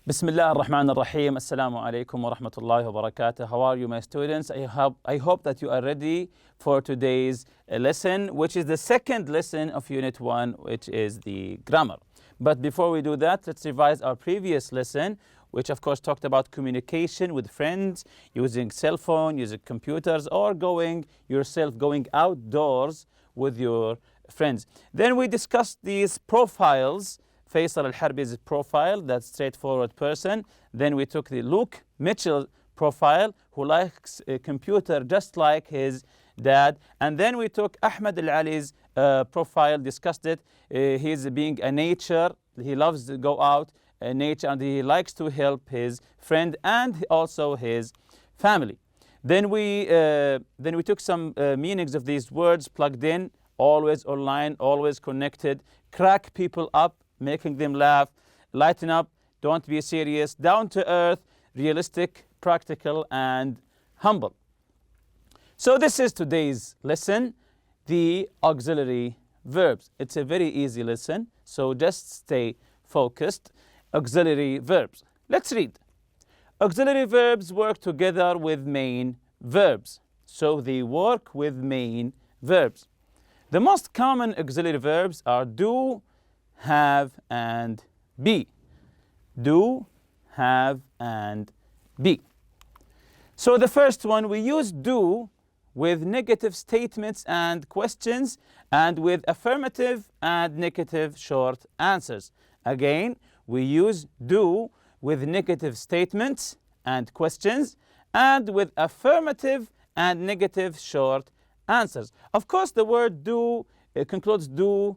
Bismillah ar-Rahman ar-Rahim. Assalamu alaikum wa rahmatullahi wa barakatuh. How are you, my students? I hope that you are ready for today's lesson, which is the second lesson of Unit 1, which is the grammar. But before we do that, let's revise our previous lesson, which of course talked about communication with friends, using cell phone, using computers, or going outdoors with your friends. Then we discussed these profiles. Faisal al-Harbi's profile, that straightforward person. Then we took the Luke Mitchell profile, who likes a computer just like his dad. And then we took Ahmed al-Ali's profile, discussed it. He's being a nature. He loves to go out in nature, and he likes to help his friend and also his family. Then we took some meanings of these words: plugged in, always online, always connected, crack people up, making them laugh, lighten up, don't be serious, down to earth, realistic, practical, and humble. So this is today's lesson, the auxiliary verbs. It's a very easy lesson, so just stay focused. Auxiliary verbs. Let's read. Auxiliary verbs work together with main verbs. So they work with main verbs. The most common auxiliary verbs are do, have, and be. Do, have, and be. So the first one, we use do with negative statements and questions, and with affirmative and negative short answers. Again, we use do with negative statements and questions, and with affirmative and negative short answers. Of course, the word do concludes do,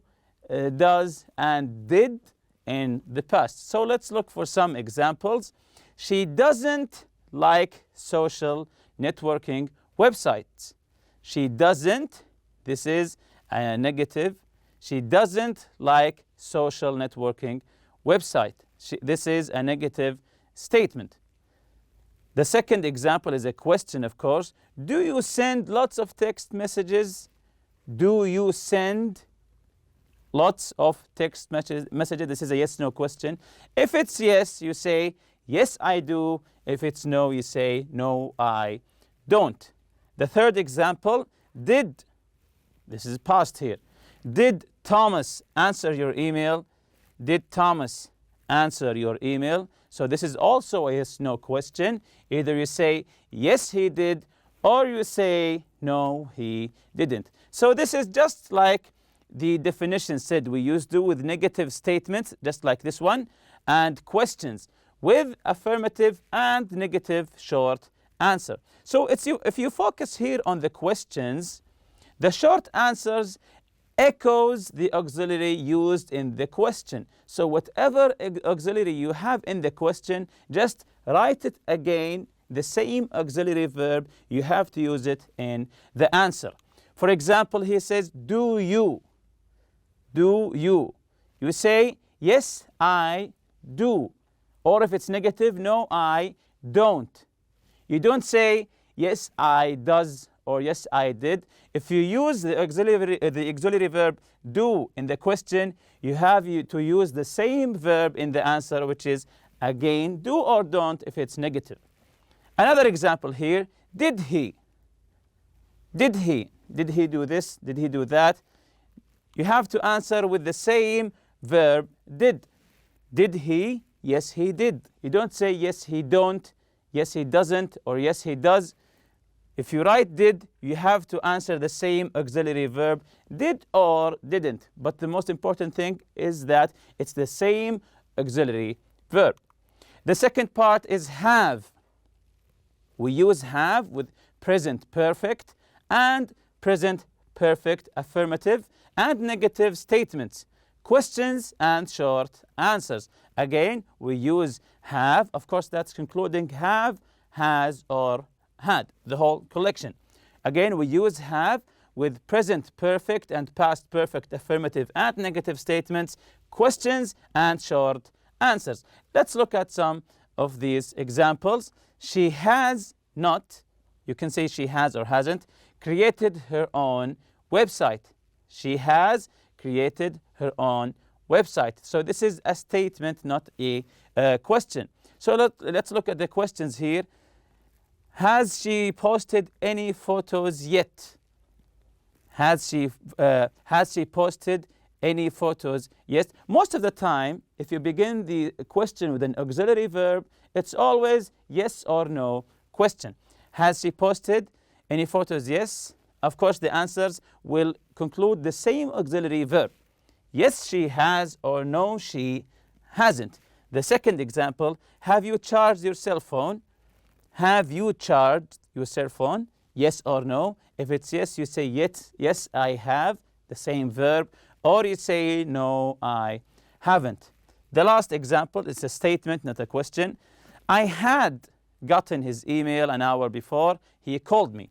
does, and did in the past. So let's look for some examples. She doesn't like social networking websites. She doesn't, this is a negative. She doesn't like social networking website. This is a negative statement. The second example is a question, of course. Do you send lots of text messages? Do you send lots of text messages? This is a yes-no question. If it's yes, you say, yes, I do. If it's no, you say, no, I don't. The third example, did, this is past here. Did Thomas answer your email? Did Thomas answer your email? So this is also a yes-no question. Either you say, yes, he did, or you say, no, he didn't. So this is just like the definition said. We use do with negative statements, just like this one, and questions with affirmative and negative short answer. So if you focus here on the questions, the short answers echoes the auxiliary used in the question. So whatever auxiliary you have in the question, just write it again, the same auxiliary verb, you have to use it in the answer. For example, he says, do you? Do you? You say, yes, I do. Or if it's negative, no, I don't. You don't say, yes, I does, or yes, I did. If you use the auxiliary verb do in the question, you have to use the same verb in the answer, which is, again, do or don't if it's negative. Another example here, did he? Did he? Did he do this? Did he do that? You have to answer with the same verb, did. Did he? Yes, he did. You don't say, yes, he don't, yes, he doesn't, or yes, he does. If you write did, you have to answer the same auxiliary verb, did or didn't. But the most important thing is that it's the same auxiliary verb. The second part is have. We use have with present perfect and present perfect affirmative and negative statements, questions and short answers. Again, we use have. Of course, that's concluding have, has, or had, the whole collection. Again, we use have with present perfect and past perfect affirmative and negative statements, questions, and short answers. Let's look at some of these examples. She has not, you can say she has or hasn't, created her own website. She has created her own website. So this is a statement, not a question. So let's look at the questions here. Has she posted any photos yet? Has she posted any photos yet? Most of the time, if you begin the question with an auxiliary verb, it's always yes or no question. Has she posted any photos? Yes. Of course, the answers will conclude the same auxiliary verb. Yes, she has, or no, she hasn't. The second example, have you charged your cell phone? Have you charged your cell phone? Yes or no. If it's yes, you say yes, I have, the same verb, or you say no, I haven't. The last example is a statement, not a question. I had gotten his email an hour before he called me.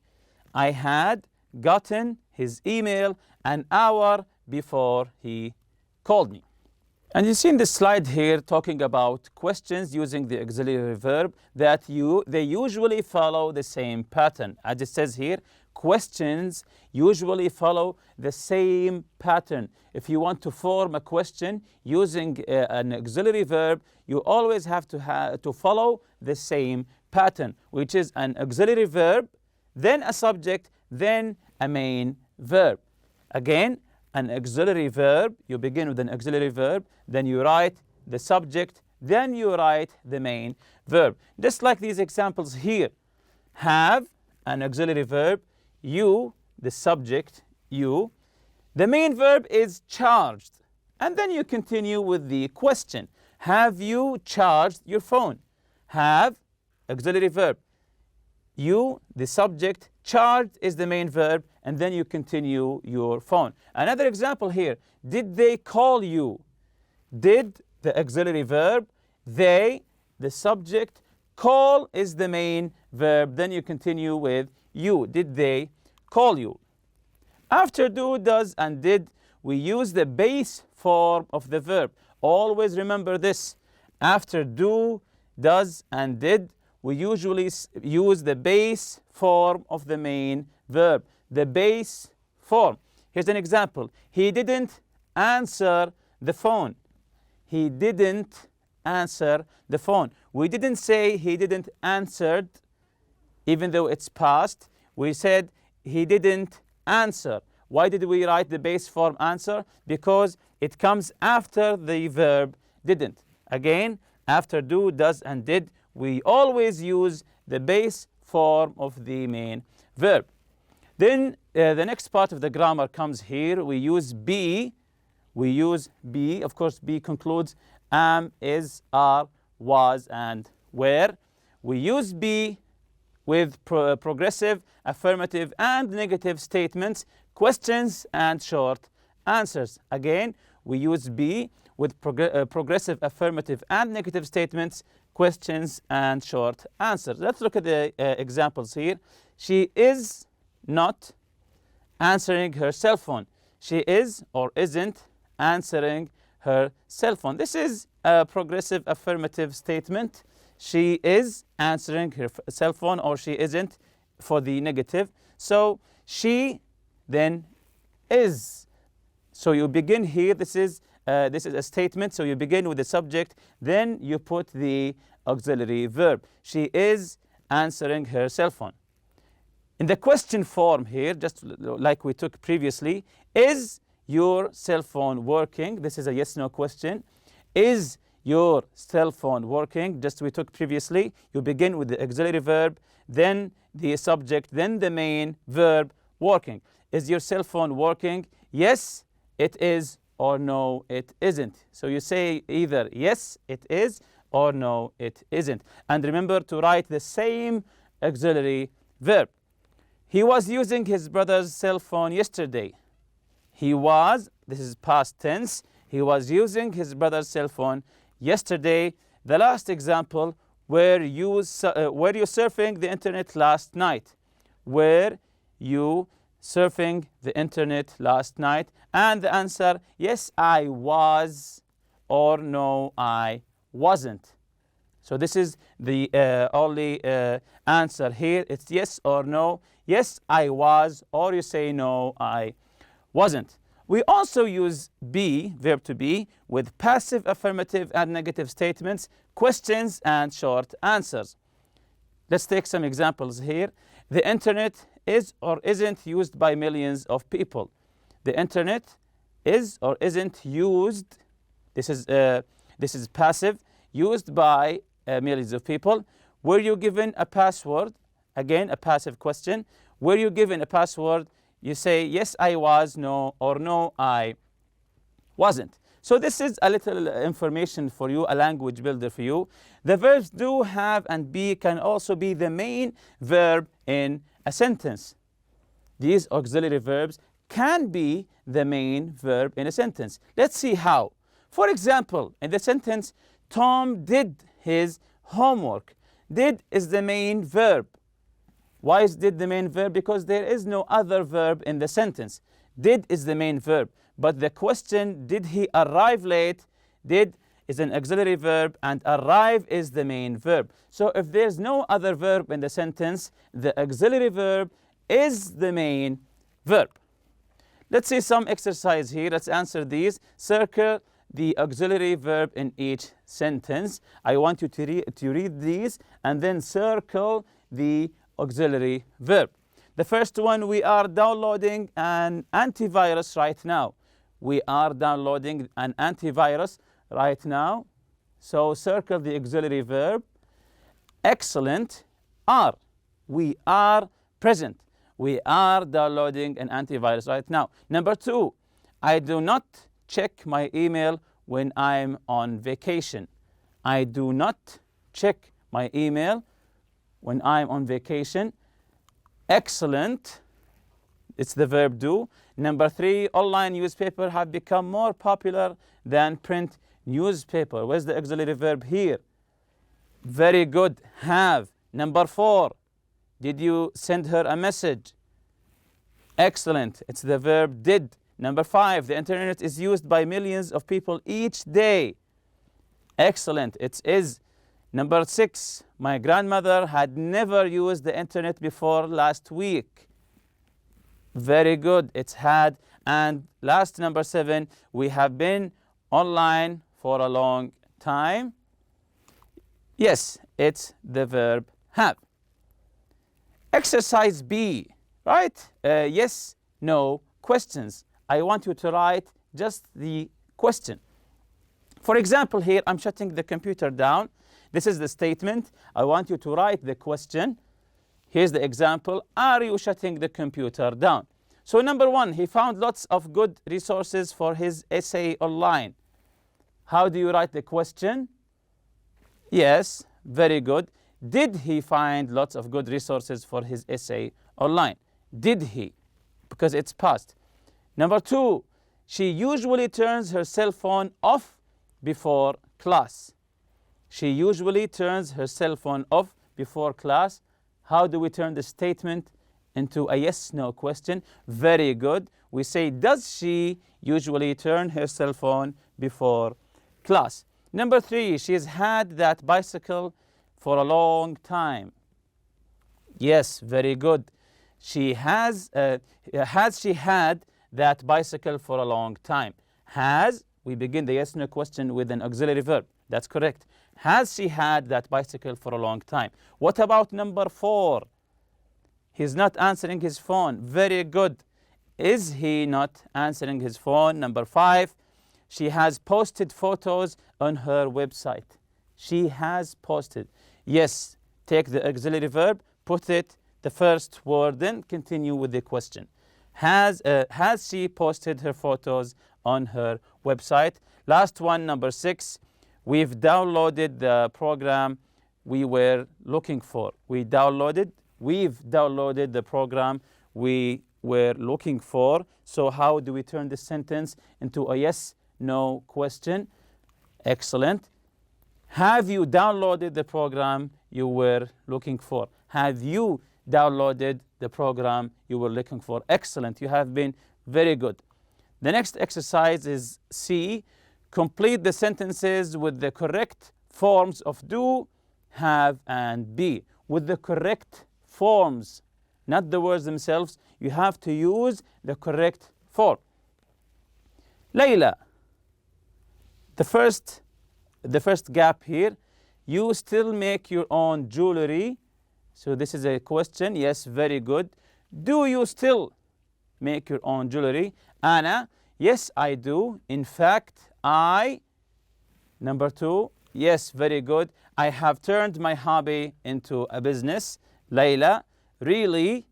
I had gotten his email an hour before he called me. And you see in this slide here talking about questions using the auxiliary verb that they usually follow the same pattern. As it says here, questions usually follow the same pattern. If you want to form a question using an auxiliary verb, you always have to follow the same pattern, which is an auxiliary verb, then a subject, then a main verb. Again, an auxiliary verb, you begin with an auxiliary verb, then you write the subject, then you write the main verb. Just like these examples here. Have, an auxiliary verb, you, the subject, you. The main verb is charged. And then you continue with the question. Have you charged your phone? Have, auxiliary verb. You, the subject, charged is the main verb, and then you continue your phone. Another example here. Did they call you? Did, the auxiliary verb. They, the subject. Call is the main verb. Then you continue with you. Did they call you? After do, does, and did, we use the base form of the verb. Always remember this. After do, does, and did, we usually use the base form of the main verb. The base form. Here's an example. He didn't answer the phone. He didn't answer the phone. We didn't say he didn't answer, even though it's past. We said he didn't answer. Why did we write the base form answer? Because it comes after the verb didn't. Again, after do, does, and did, we always use the base form of the main verb. Then the next part of the grammar comes here. We use be. We use be. Of course, be concludes am, is, are, was, and were. We use be with progressive, affirmative, and negative statements, questions, and short answers. Again, we use be with progressive, affirmative, and negative statements, questions, and short answers. Let's look at the examples here. She is not answering her cell phone. She is or isn't answering her cell phone. This is a progressive affirmative statement. She is answering her cell phone, or she isn't for the negative. So she then is. So you begin here. This is a statement. So you begin with the subject, then you put the auxiliary verb. She is answering her cell phone. In the question form here, just like we took previously, is your cell phone working? This is a yes/no question. Is your cell phone working? Just we took previously. You begin with the auxiliary verb, then the subject, then the main verb, working. Is your cell phone working? Yes, it is, or no, it isn't. So you say either yes, it is, or no, it isn't. And remember to write the same auxiliary verb. He was using his brother's cell phone yesterday. He was, this is past tense, he was using his brother's cell phone yesterday. The last example, were you surfing the internet last night? Were you surfing the internet last night? And the answer, yes, I was, or no, I wasn't. So this is the only answer here. It's yes or no. Yes, I was, or you say no, I wasn't. We also use be, verb to be, with passive, affirmative, and negative statements, questions, and short answers. Let's take some examples here. The internet is or isn't used by millions of people. The internet is or isn't used, this is passive, used by millions of people. Were you given a password? Again, a passive question. Were you given a password? You say, yes, I was, no, or no, I wasn't. So this is a little information for you, a language builder for you. The verbs do, have, and be can also be the main verb in a sentence. These auxiliary verbs can be the main verb in a sentence. Let's see how. For example, in the sentence, Tom did his homework. Did is the main verb. Why is did the main verb? Because there is no other verb in the sentence. Did is the main verb. But the question, did he arrive late? Did is an auxiliary verb and arrive is the main verb. So if there's no other verb in the sentence, the auxiliary verb is the main verb. Let's see some exercise here. Let's answer these. Circle the auxiliary verb in each sentence. I want you to read these and then circle the auxiliary verb. The first one, we are downloading an antivirus right now. We are downloading an antivirus right now. So circle the auxiliary verb. Excellent. Are. We are present. We are downloading an antivirus right now. Number two, I do not check my email when I'm on vacation. I do not check my email when I'm on vacation. Excellent. It's the verb do. Number three, online newspaper have become more popular than print newspaper. Where's the auxiliary verb here? Very good. Have. Number four, did you send her a message? Excellent. It's the verb did. Number five, the internet is used by millions of people each day. Excellent. It is. Number six, my grandmother had never used the internet before last week. Very good. It's had. And last, number seven, we have been online for a long time. Yes, it's the verb have. Exercise B, right? Yes, no, questions. I want you to write just the question. For example, here I'm shutting the computer down. This is the statement. I want you to write the question. Here's the example. Are you shutting the computer down? So number one, he found lots of good resources for his essay online. How do you write the question? Yes, very good. Did he find lots of good resources for his essay online? Did he? Because it's past. Number two, she usually turns her cell phone off before class. She usually turns her cell phone off before class. How do we turn the statement into a yes-no question? Very good. We say, does she usually turn her cell phone before class? Number three, she's had that bicycle for a long time. Yes, very good. She has she had that bicycle for a long time? Has, we begin the yes-no question with an auxiliary verb. That's correct. Has she had that bicycle for a long time? What about number four? He's not answering his phone. Very good. Is he not answering his phone? Number five, she has posted photos on her website. She has posted. Yes, take the auxiliary verb, put it the first word, then continue with the question. Has she posted her photos on her website? Last one, number six, we've downloaded the program we were looking for. We've downloaded the program we were looking for. So how do we turn this sentence into a yes-no question? Excellent. Have you downloaded the program you were looking for? Have you downloaded the program you were looking for? Excellent. You have been very good. The next exercise is C. Complete the sentences with the correct forms of do, have, and be. With the correct forms, not the words themselves. You have to use the correct form. Layla, the first gap here, you still make your own jewelry. So this is a question. Yes, very good. Do you still make your own jewelry? Anna, yes, I do. In fact, Number 2, yes, very good. I have turned my hobby into a business. Layla, really?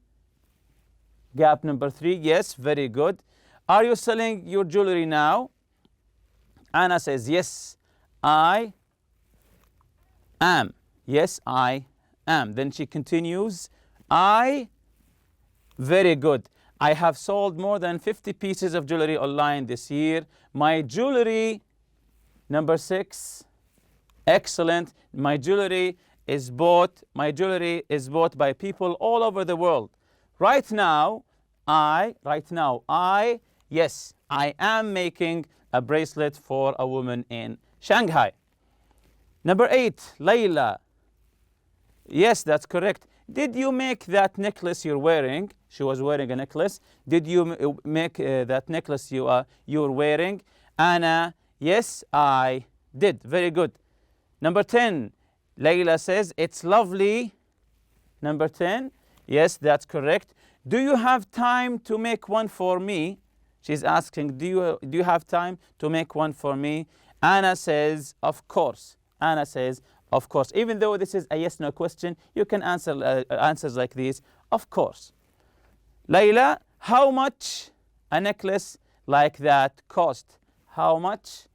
Gap number 3, yes, very good. Are you selling your jewelry now? Anna says, yes, I am. Yes, I am. Then she continues, very good. I have sold more than 50 pieces of jewelry online this year. My jewelry, number 6, excellent. My jewelry is bought by people all over the world. Right now, yes, I am making a bracelet for a woman in Shanghai. Number 8, Layla. Yes, that's correct. Did you make that necklace you're wearing? She was wearing a necklace. Did you make that necklace you're wearing? Anna, yes, I did. Very good. Number 10, Layla says, it's lovely. Number 10, yes, that's correct. Do you have time to make one for me? She's asking, do you have time to make one for me? Anna says, of course. Anna says, of course. Even though this is a yes/no question, you can answer answers like these. Of course. Layla, how much a necklace like that cost? How much?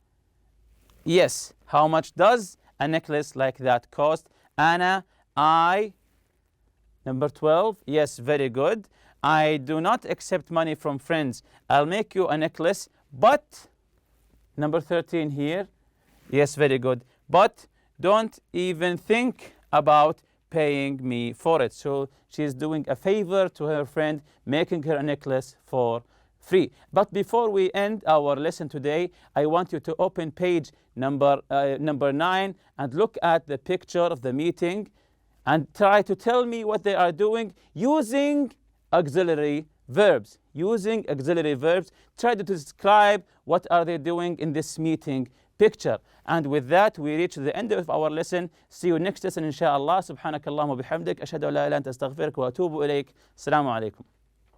Yes. How much does a necklace like that cost? Anna, Number 12. Yes, very good. I do not accept money from friends. I'll make you a necklace, but number 13 here. Yes, very good. But don't even think about paying me for it. So she's doing a favor to her friend, making her a necklace for free. But before we end our lesson today, I want you to open page number 9 and look at the picture of the meeting and try to tell me what they are doing using auxiliary verbs. Using auxiliary verbs, try to describe what are they doing in this meeting picture. And with that, we reach the end of our lesson. See you next lesson, inshallah. Subhanakallahumma bihamdik. Ashhadu an la ilaha illa anta astaghfiruka wa atubu ilayk. Assalamu alaikum.